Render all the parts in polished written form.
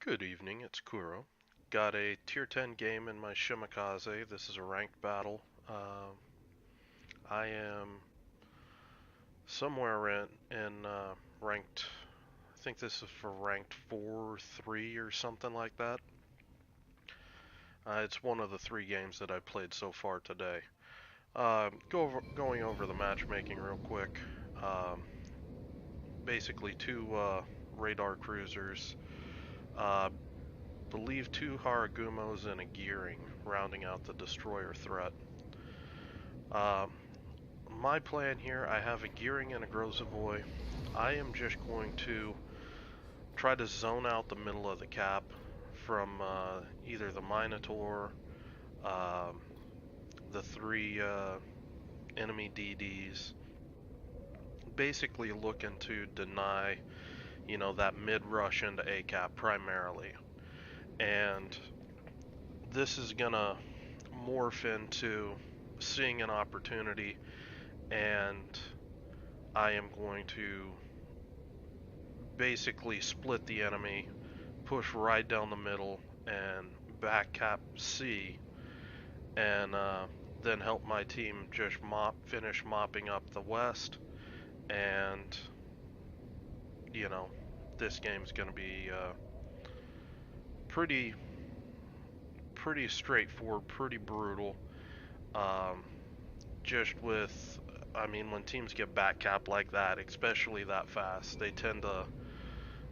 Good evening, it's Kuro. Got a tier 10 game in my Shimakaze. This is a ranked battle. I am somewhere in ranked, I think this is for ranked 4, 3 or something like that. It's one of the 3 games that I played so far today. Going over the matchmaking real quick. Um, Basically 2 radar cruisers. Uh, believe 2 Haragumos and a Gearing, rounding out the destroyer threat. Uh, my plan here, I have a Gearing and a Grozavoy. I am just going to try to zone out the middle of the cap from either the Minotaur, um, the 3 enemy DDs, basically looking to deny, that mid-rush into A cap primarily. And this is gonna morph into seeing an opportunity, and I am going to basically split the enemy, push right down the middle, and back cap C, and then help my team just finish mopping up the west. And you know, this game's gonna be pretty pretty straightforward, pretty brutal. Um, just with, I mean, when teams get back cap like that, especially that fast, they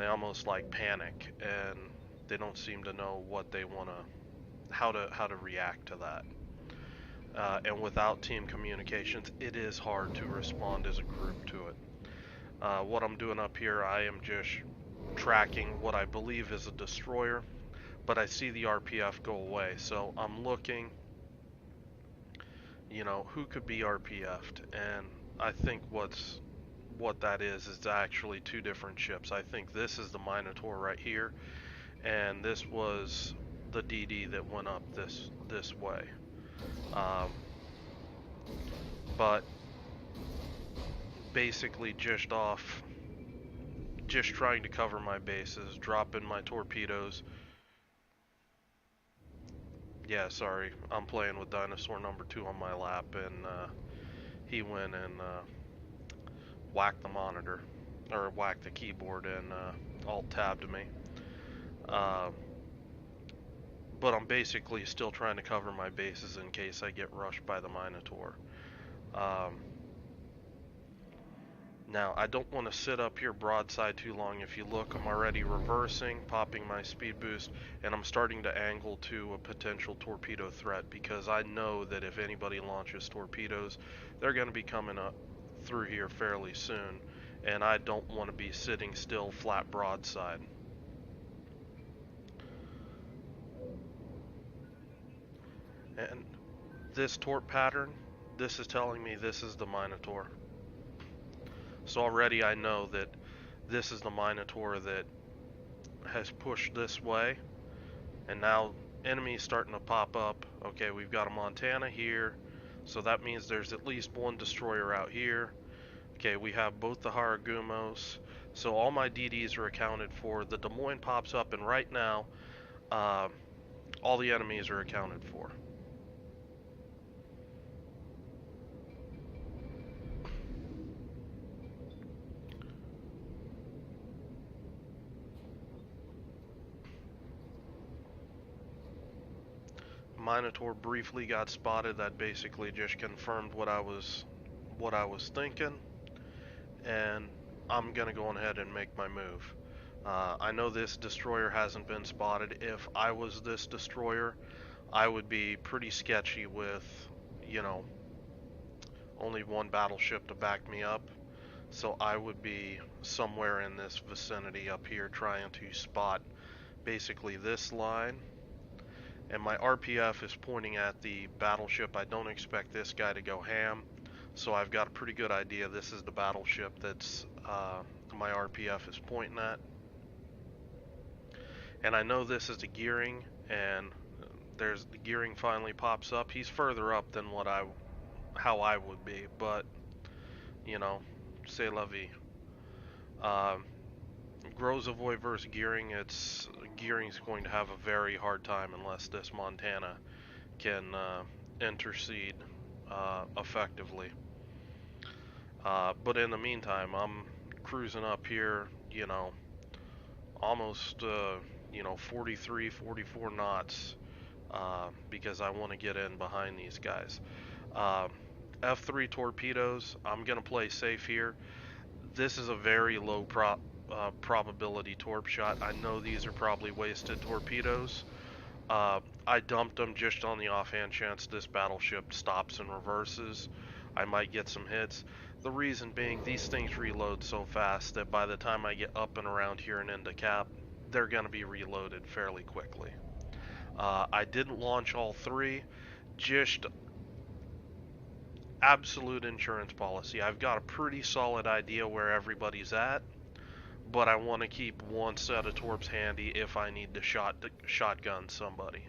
almost like panic, and they don't seem to know what they want to, how to react to that. And without team communications, it is hard to respond as a group to it. What I'm doing up here, I am just tracking what I believe is a destroyer, but I see the RPF go away, so I'm looking, who could be RPF'd, and I think what that is actually 2 different ships. I think this is the Minotaur right here, and this was the DD that went up this way. Um, but basically just trying to cover my bases, dropping my torpedoes. Yeah, sorry, I'm playing with dinosaur number 2 on my lap, and he went and whacked the monitor, or whacked the keyboard, and alt tabbed me. Uh, but I'm basically still trying to cover my bases in case I get rushed by the Minotaur. Um, Now, I don't want to sit up here broadside too long. If you look, I'm already reversing, popping my speed boost, and I'm starting to angle to a potential torpedo threat, because I know that if anybody launches torpedoes, they're going to be coming up through here fairly soon, and I don't want to be sitting still flat broadside. And this torp pattern, this is telling me this is the Minotaur. So already I know that this is the Minotaur that has pushed this way, and now enemies starting to pop up. Okay, we've got a Montana here, so that means there's at least 1 destroyer out here. Okay, we have both the Haragumos, so all my DDs are accounted for. The Des Moines pops up, and right now, uh, all the enemies are accounted for. Minotaur briefly got spotted. That basically just confirmed what I was thinking, and I'm gonna go ahead and make my move. I know this destroyer hasn't been spotted. If I was this destroyer, I would be pretty sketchy with, you know, only 1 battleship to back me up. So I would be somewhere in this vicinity up here trying to spot basically this line. And my RPF is pointing at the battleship. I don't expect this guy to go ham. So I've got a pretty good idea this is the battleship that's my RPF is pointing at. And I know this is a Gearing, and there's the Gearing finally pops up. He's further up than how I would be, but c'est la vie. Um, Grozavoy versus Gearing, Gearing's going to have a very hard time unless this Montana can intercede effectively. But in the meantime, I'm cruising up here, almost 43, 44 knots because I want to get in behind these guys. Uh, F3 torpedoes, I'm going to play safe here. This is a very low probability torp shot. I know these are probably wasted torpedoes. I dumped them just on the offhand chance this battleship stops and reverses. I might get some hits. The reason being, these things reload so fast that by the time I get up and around here and into cap, they're going to be reloaded fairly quickly. I didn't launch all three, just absolute insurance policy. I've got a pretty solid idea where everybody's at, but I want to keep one set of torps handy if I need to shotgun somebody.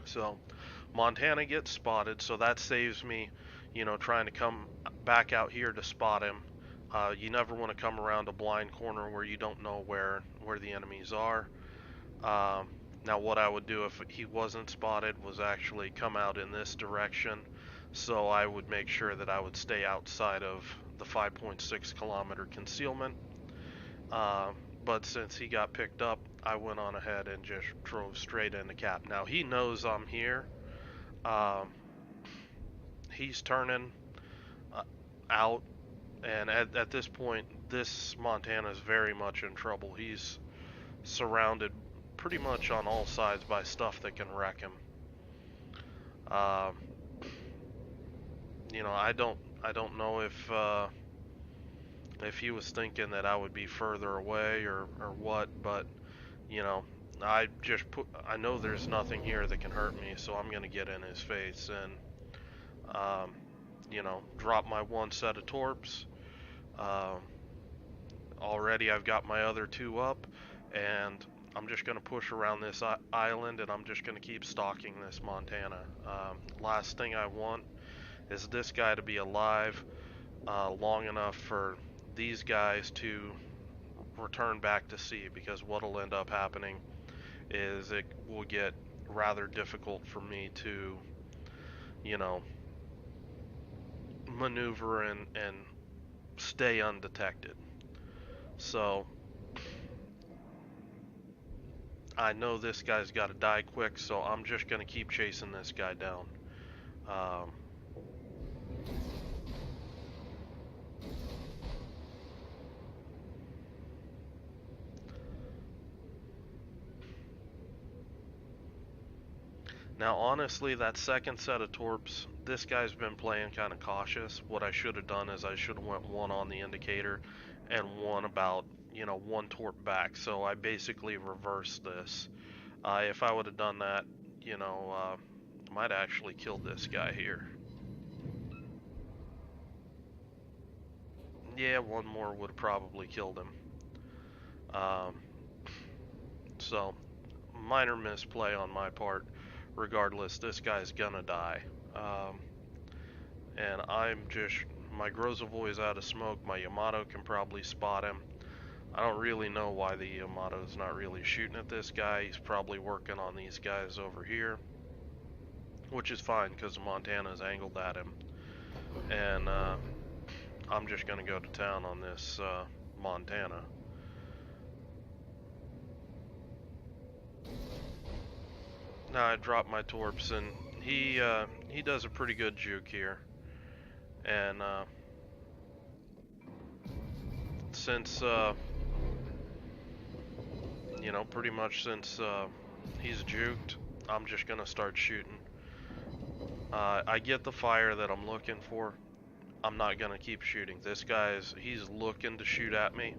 So Montana gets spotted, so that saves me, trying to come back out here to spot him. You never want to come around a blind corner where you don't know where the enemies are. Now what I would do if he wasn't spotted was actually come out in this direction, so I would make sure that I would stay outside of the 5.6 kilometer concealment. But since he got picked up, I went on ahead and just drove straight into cap. Now he knows I'm here. He's turning out, and at this point, this Montana is very much in trouble. He's surrounded pretty much on all sides by stuff that can wreck him. I don't know if he was thinking that I would be further away or what, but I know there's nothing here that can hurt me, so I'm gonna get in his face and drop my one set of torps. Already I've got my other two up, and I'm just going to push around this island, and I'm just going to keep stalking this Montana. Last thing I want is this guy to be alive long enough for these guys to return back to sea, because what will end up happening is it will get rather difficult for me to, maneuver and stay undetected. So I know this guy's got to die quick, so I'm just going to keep chasing this guy down. Now honestly, that second set of torps, this guy's been playing kind of cautious. What I should have done is I should have went one on the indicator and one about, one torp back. So I basically reversed this. If I would have done that, might actually killed this guy here. Yeah, one more would have probably killed him. So minor misplay on my part. Regardless, this guy's gonna die. And my Grozavoy is out of smoke. My Yamato can probably spot him. I don't really know why the Yamato's not really shooting at this guy. He's probably working on these guys over here, which is fine because Montana's angled at him. And I'm just gonna go to town on this Montana. Now I drop my torps, and he does a pretty good juke here, and since pretty much since he's juked, I'm just gonna start shooting. I get the fire that I'm looking for. I'm not gonna keep shooting. This he's looking to shoot at me,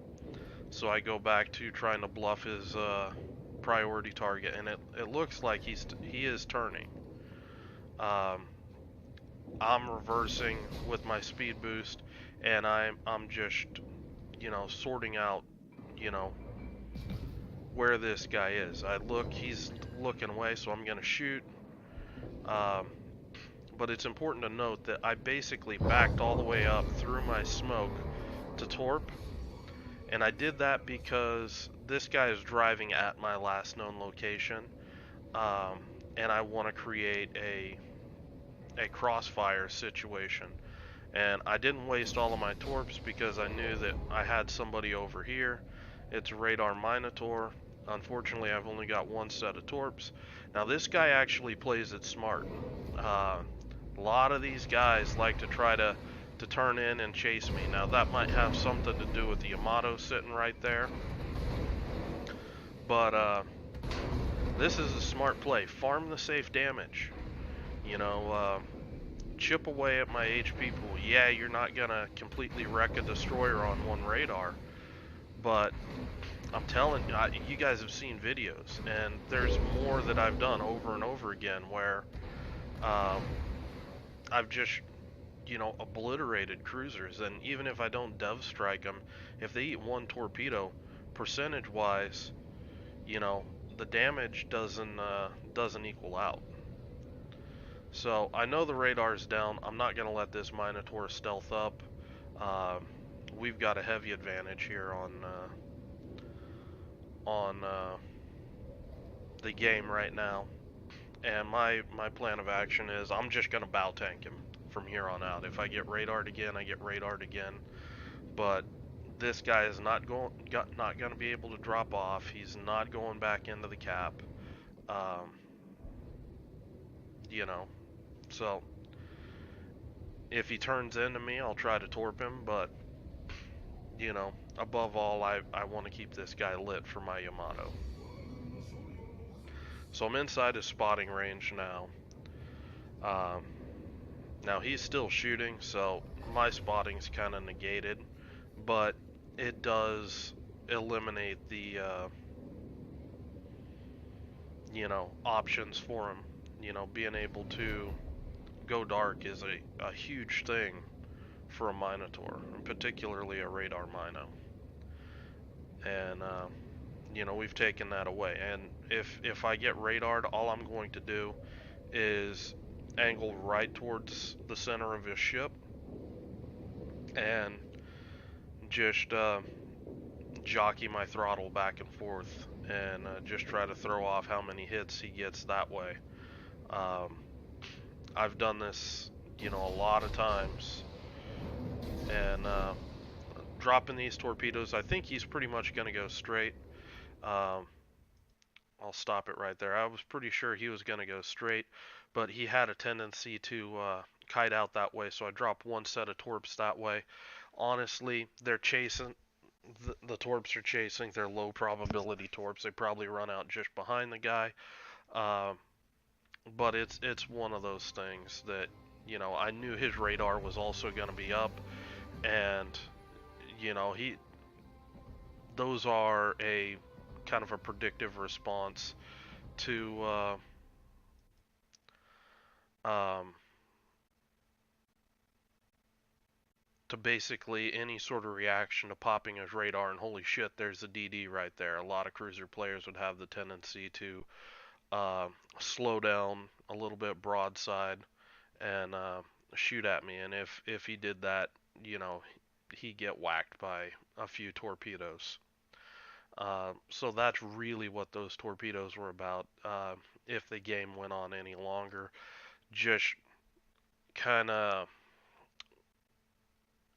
so I go back to trying to bluff his priority target, and it looks like he is turning. I'm reversing with my speed boost, and I'm just sorting out where this guy is. He's looking away, so I'm gonna shoot. But it's important to note that I basically backed all the way up through my smoke to torp, And I did that because this guy is driving at my last known location, um, and I want to create a crossfire situation. And I didn't waste all of my torps because I knew that I had somebody over here. It's a radar Minotaur. Unfortunately, I've only got one set of torps. Now, this guy actually plays it smart. A lot of these guys like to try to turn in and chase me. Now, that might have something to do with the Yamato sitting right there. But this is a smart play. Farm the safe damage. You know, chip away at my HP pool. Yeah, you're not gonna completely wreck a destroyer on one radar, but I'm telling you, you guys have seen videos, and there's more that I've done over and over again where um, I've just, obliterated cruisers. And even if I don't dove strike them, if they eat one torpedo, percentage-wise, you know, the damage doesn't equal out. So I know the radar's down. I'm not going to let this Minotaur stealth up. Uh, we've got a heavy advantage here on the game right now. And my plan of action is I'm just going to bow tank him from here on out. If I get radared again, I get radared again. But this guy is not going to be able to drop off. He's not going back into the cap. Um, you know, so if he turns into me, I'll try to torp him, but above all, I want to keep this guy lit for my Yamato. So I'm inside his spotting range now. Um, Now he's still shooting, so my spotting's kind of negated, but it does eliminate the, options for him. Being able to go dark is a huge thing for a Minotaur, particularly a radar Mino. And we've taken that away. And if I get radared, all I'm going to do is angle right towards the center of his ship and just jockey my throttle back and forth and just try to throw off how many hits he gets that way. Um, I've done this, a lot of times, and dropping these torpedoes, I think he's pretty much going to go straight. Um, I'll stop it right there. I was pretty sure he was going to go straight, but he had a tendency to kite out that way, so I dropped one set of torps that way. Honestly, they're chasing. The torps are chasing. They're low probability torps. They probably run out just behind the guy. Uh, but it's one of those things that I knew his radar was also going to be up, and he those are a kind of a predictive response to um, to basically any sort of reaction to popping his radar, and holy shit, there's a DD right there. A lot of cruiser players would have the tendency to uh, slow down a little bit broadside and shoot at me, and if he did that, he'd get whacked by a few torpedoes. So that's really what those torpedoes were about. If the game went on any longer, just kind of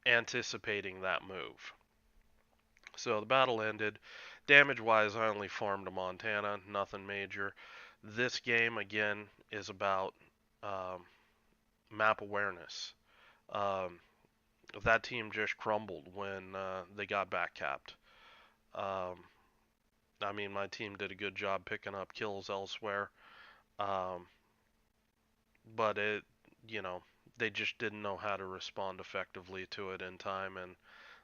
anticipating that move. So the battle ended. Damage-wise, I only farmed a Montana, nothing major. This game, again, is about um, map awareness. Um, that team just crumbled when they got back capped. Um, I mean, my team did a good job picking up kills elsewhere, um, but you know, they just didn't know how to respond effectively to it in time, and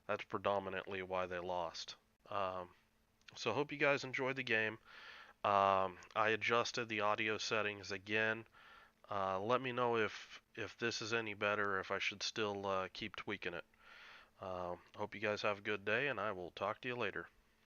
that's predominantly why they lost. Um, so hope you guys enjoyed the game. I adjusted the audio settings again. Let me know if this is any better, if I should still keep tweaking it. Hope you guys have a good day, and I will talk to you later.